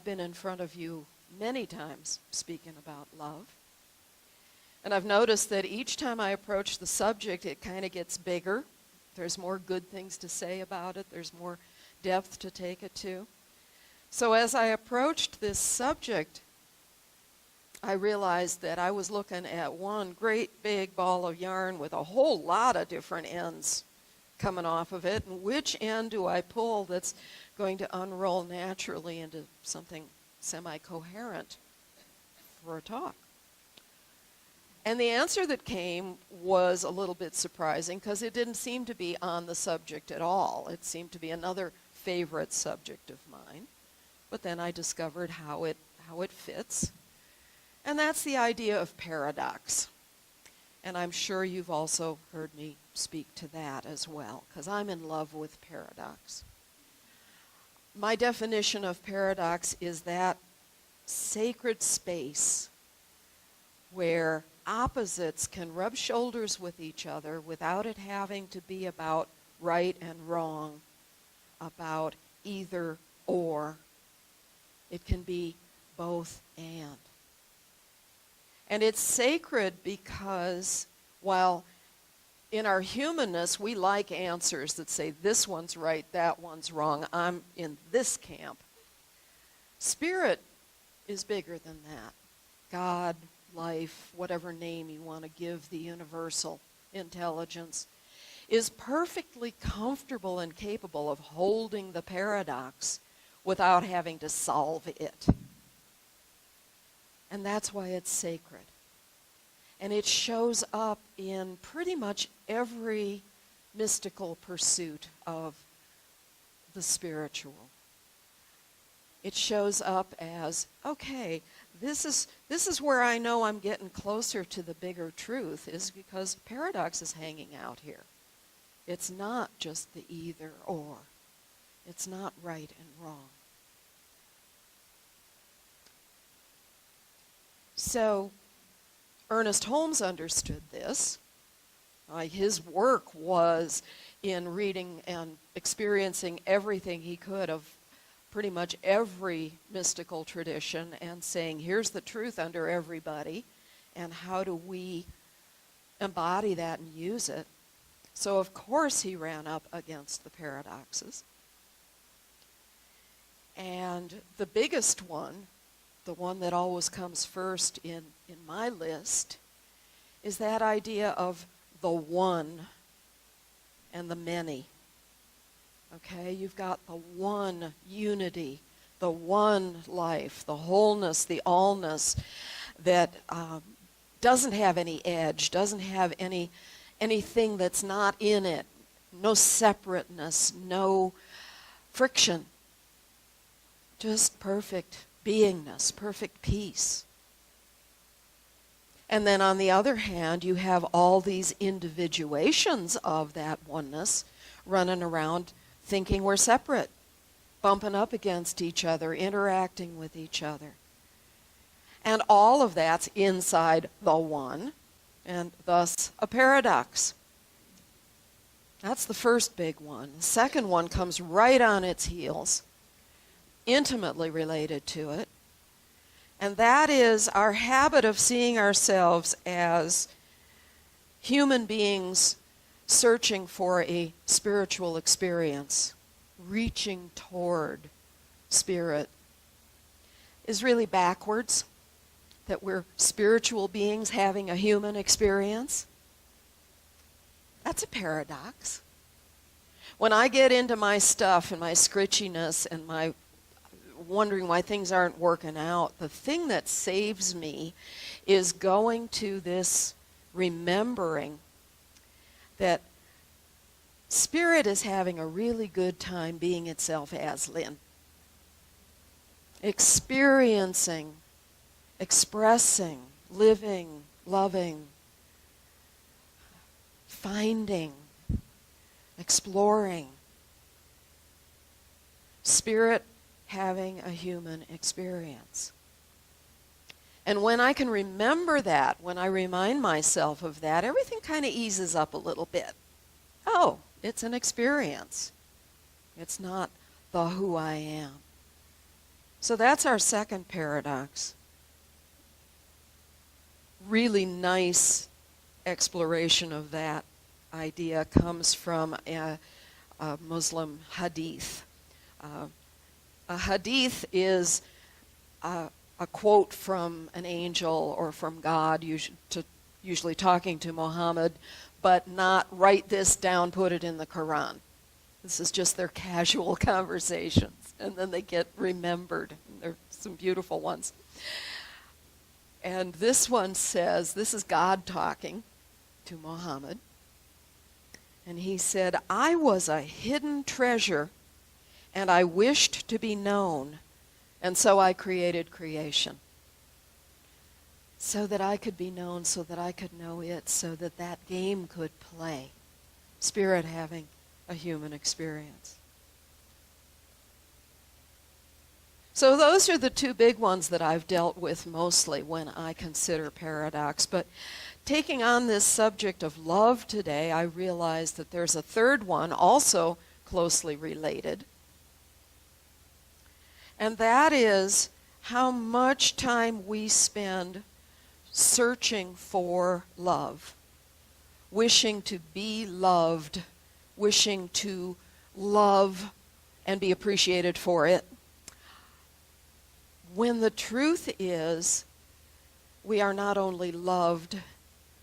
Been in front of you many times speaking about love. And I've noticed that each time I approach the subject, it kind of gets bigger. There's more good things to say about it. There's more depth to take it to. So as I approached this subject, I realized that I was looking at one great big ball of yarn with a whole lot of different ends coming off of it. And which end do I pull that's going to unroll naturally into something semi-coherent for a talk? And the answer that came was a little bit surprising because it didn't seem to be on the subject at all. It seemed to be another favorite subject of mine. But then I discovered how it fits. And that's the idea of paradox. And I'm sure you've also heard me speak to that as well, because I'm in love with paradox. My definition of paradox is that sacred space where opposites can rub shoulders with each other without it having to be about right and wrong, about either or. It can be both and. And it's sacred because while in our humanness we like answers that say this one's right, that one's wrong, I'm in this camp, spirit is bigger than that. God, life, whatever name you want to give the universal intelligence, is perfectly comfortable and capable of holding the paradox without having to solve it. And that's why it's sacred. And it shows up in pretty much every mystical pursuit of the spiritual. It shows up as, okay, this is where I know I'm getting closer to the bigger truth, is because paradox is hanging out here. It's not just the either or. It's not right and wrong. So Ernest Holmes understood this. His work was in reading and experiencing everything he could of pretty much every mystical tradition and saying, here's the truth under everybody, and how do we embody that and use it? So of course he ran up against the paradoxes. And the biggest one, the one that always comes first in my list, is that idea of the one and the many. Okay, you've got the one unity, the one life, the wholeness, the allness that doesn't have any edge, doesn't have anything that's not in it, no separateness, no friction, just perfect beingness, perfect peace. And then on the other hand, you have all these individuations of that oneness running around thinking we're separate, bumping up against each other, interacting with each other. And all of that's inside the one, and thus a paradox. That's the first big one. The second one comes right on its heels, intimately related to it, and that is our habit of seeing ourselves as human beings searching for a spiritual experience, reaching toward spirit, is really backwards, that we're spiritual beings having a human experience. That's a paradox. When I get into my stuff and my scritchiness and my wondering why things aren't working out, the thing that saves me is going to this remembering that spirit is having a really good time being itself as Lin. Experiencing, expressing, living, loving, finding, exploring. Spirit having a human experience. And when I can remember that, when I remind myself of that, everything kind of eases up a little bit. Oh, it's an experience. It's not the who I am. So that's our second paradox. Really nice exploration of that idea comes from a Muslim hadith. A hadith is a quote from an angel or from God, usually talking to Muhammad, but not write this down, put it in the Quran. This is just their casual conversations, and then they get remembered. There are some beautiful ones. And this one says, this is God talking to Muhammad, and he said, I was a hidden treasure, and I wished to be known, and so I created creation. So that I could be known, so that I could know it, so that that game could play. Spirit having a human experience. So those are the two big ones that I've dealt with mostly when I consider paradox. But taking on this subject of love today, I realized that there's a third one also closely related. And that is how much time we spend searching for love, wishing to be loved, wishing to love and be appreciated for it. When the truth is, we are not only loved,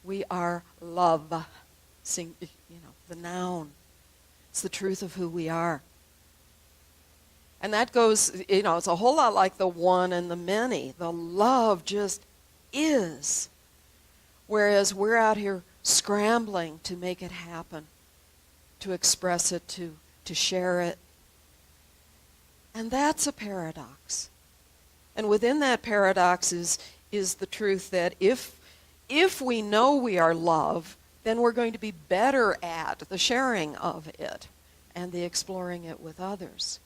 we are love. The noun. It's the truth of who we are. And that goes, it's a whole lot like the one and the many. The love just is. Whereas we're out here scrambling to make it happen, to express it, to share it. And that's a paradox. And within that paradox is the truth that if we know we are love, then we're going to be better at the sharing of it and the exploring it with others.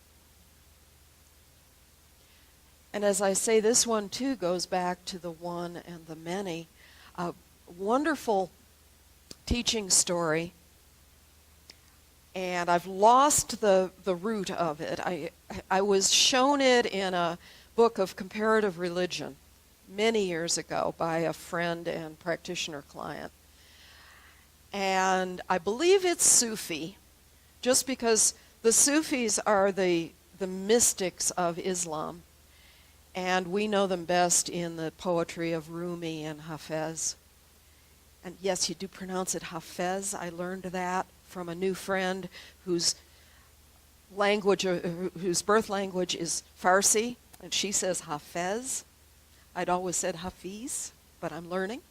And as I say, this one too goes back to the one and the many. A wonderful teaching story, and I've lost the root of it. I was shown it in a book of comparative religion many years ago by a friend and practitioner client. And I believe it's Sufi, just because the Sufis are the mystics of Islam. And we know them best in the poetry of Rumi and Hafez. And yes, you do pronounce it Hafez. I learned that from a new friend whose birth language is Farsi, and she says Hafez. I'd always said Hafiz, but I'm learning.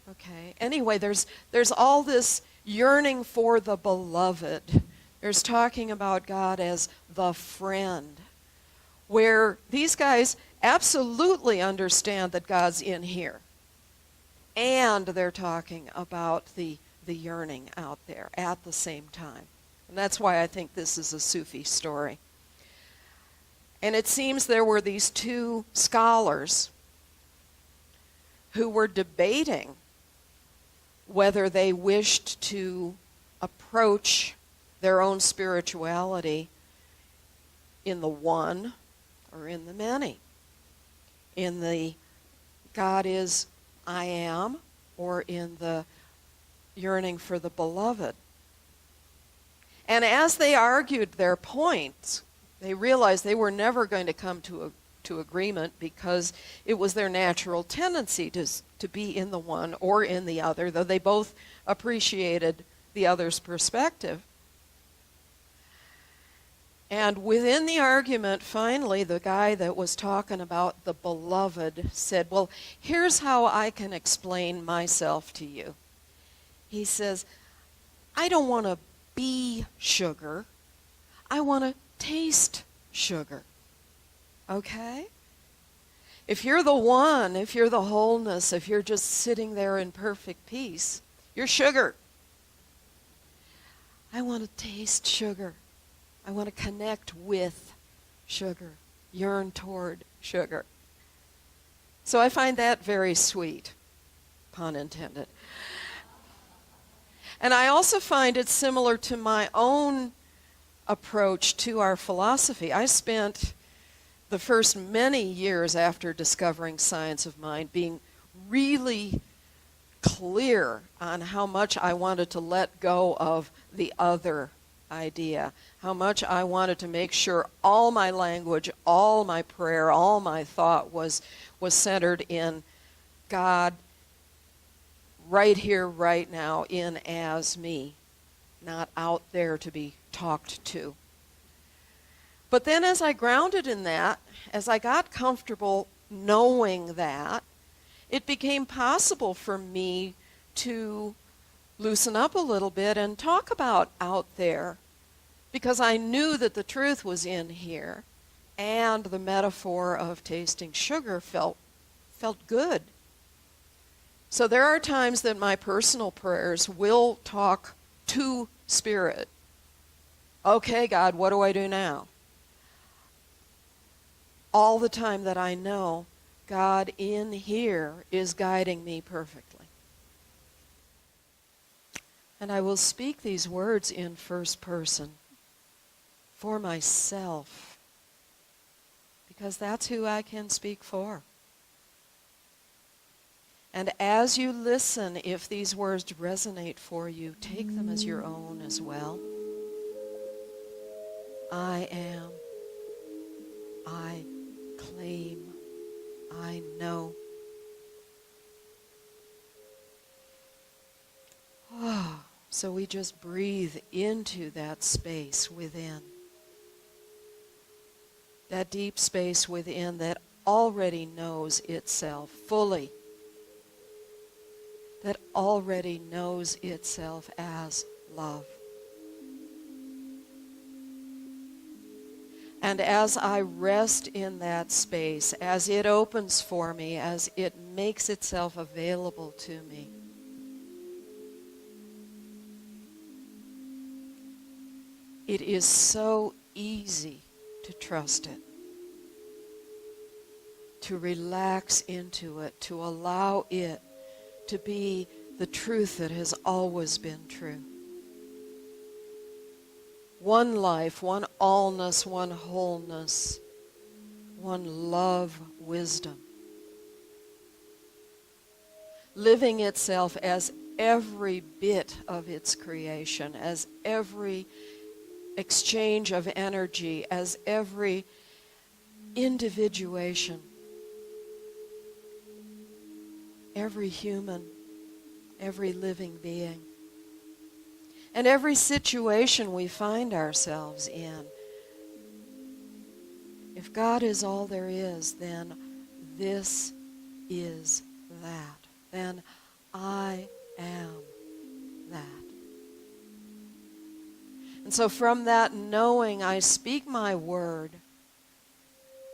Okay. Anyway, there's all this yearning for the beloved. There's talking about God as the friend, where these guys absolutely understand that God's in here. And they're talking about the yearning out there at the same time. And that's why I think this is a Sufi story. And it seems there were these two scholars who were debating whether they wished to approach their own spirituality in the one or in the many. In the God is I am, or in the yearning for the beloved. And as they argued their points, they realized they were never going to come to agreement, because it was their natural tendency to be in the one or in the other, though they both appreciated the other's perspective. And within the argument, finally, the guy that was talking about the beloved said, well, here's how I can explain myself to you. He says, I don't want to be sugar. I want to taste sugar. Okay? If you're the one, if you're the wholeness, if you're just sitting there in perfect peace, you're sugar. I want to taste sugar. I want to connect with sugar, yearn toward sugar. So I find that very sweet, pun intended. And I also find it similar to my own approach to our philosophy. I spent the first many years after discovering Science of Mind, being really clear on how much I wanted to let go of the other idea, how much I wanted to make sure all my language, all my prayer, all my thought was centered in God right here, right now, in as me, not out there to be talked to. But then as I grounded in that, as I got comfortable knowing that, it became possible for me to loosen up a little bit and talk about out there, because I knew that the truth was in here, and the metaphor of tasting sugar felt good. So there are times that my personal prayers will talk to Spirit. Okay, God, what do I do now? All the time that I know God in here is guiding me perfectly. And I will speak these words in first person for myself, because that's who I can speak for. And as you listen, if these words resonate for you, take them as your own as well. I am. I claim. I know. Oh, so we just breathe into that space within. That deep space within that already knows itself fully. That already knows itself as love. And as I rest in that space, as it opens for me, as it makes itself available to me, it is so easy to trust it, to relax into it, to allow it to be the truth that has always been true. One life, one allness, one wholeness, one love, wisdom. Living itself as every bit of its creation, as every exchange of energy, as every individuation, every human, every living being. And every situation we find ourselves in. If God is all there is, then this is that. Then I am that. And so from that knowing, I speak my word.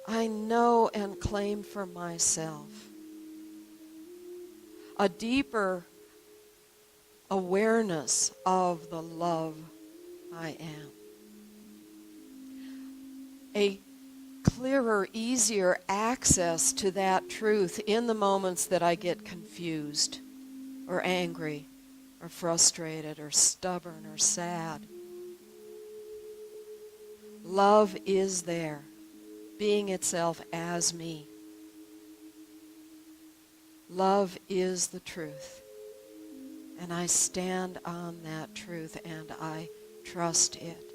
I know and claim for myself a deeper awareness of the love I am. A clearer, easier access to that truth in the moments that I get confused or angry or frustrated or stubborn or sad. Love is there, being itself as me. Love is the truth. And I stand on that truth and I trust it.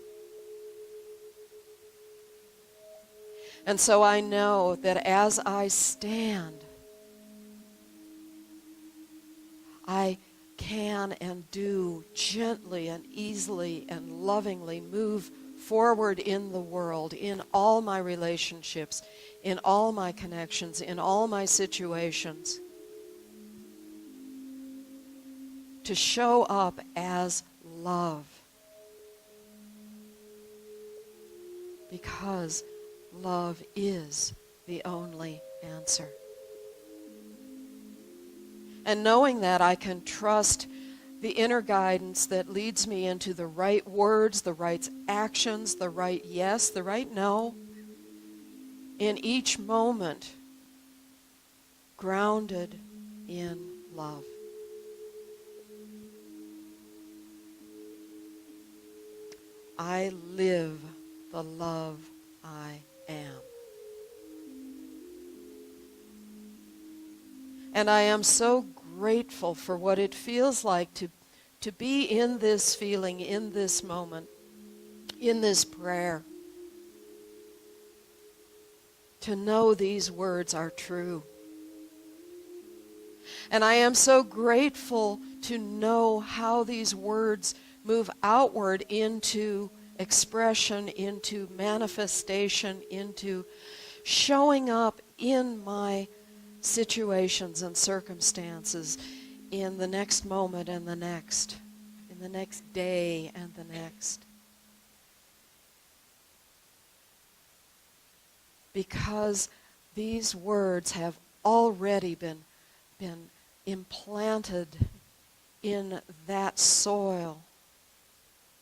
And so I know that as I stand, I can and do gently and easily and lovingly move forward in the world, in all my relationships, in all my connections, in all my situations, to show up as love. Because love is the only answer. And knowing that, I can trust the inner guidance that leads me into the right words, the right actions, the right yes, the right no, in each moment, grounded in love. I live the love I am. And I am so grateful for what it feels like to be in this feeling, in this moment, in this prayer. To know these words are true. And I am so grateful to know how these words move outward into expression, into manifestation, into showing up in my situations and circumstances in the next moment and the next, in the next day and the next. Because these words have already been implanted in that soil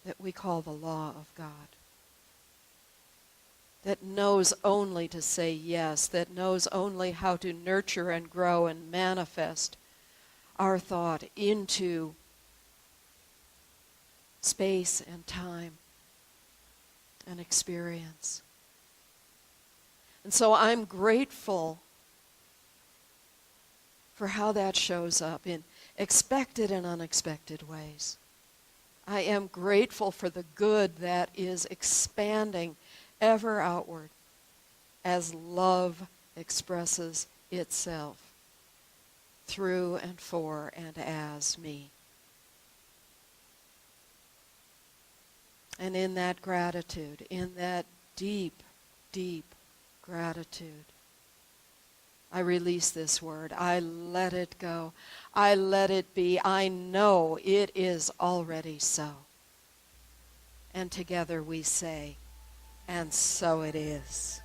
that we call the law of God. That knows only to say yes, that knows only how to nurture and grow and manifest our thought into space and time and experience. And so I'm grateful for how that shows up in expected and unexpected ways. I am grateful for the good that is expanding ever outward as love expresses itself through and for and as me. And in that gratitude, in that deep, deep gratitude, I release this word. I let it go. I let it be. I know it is already so. And together we say, and so it is.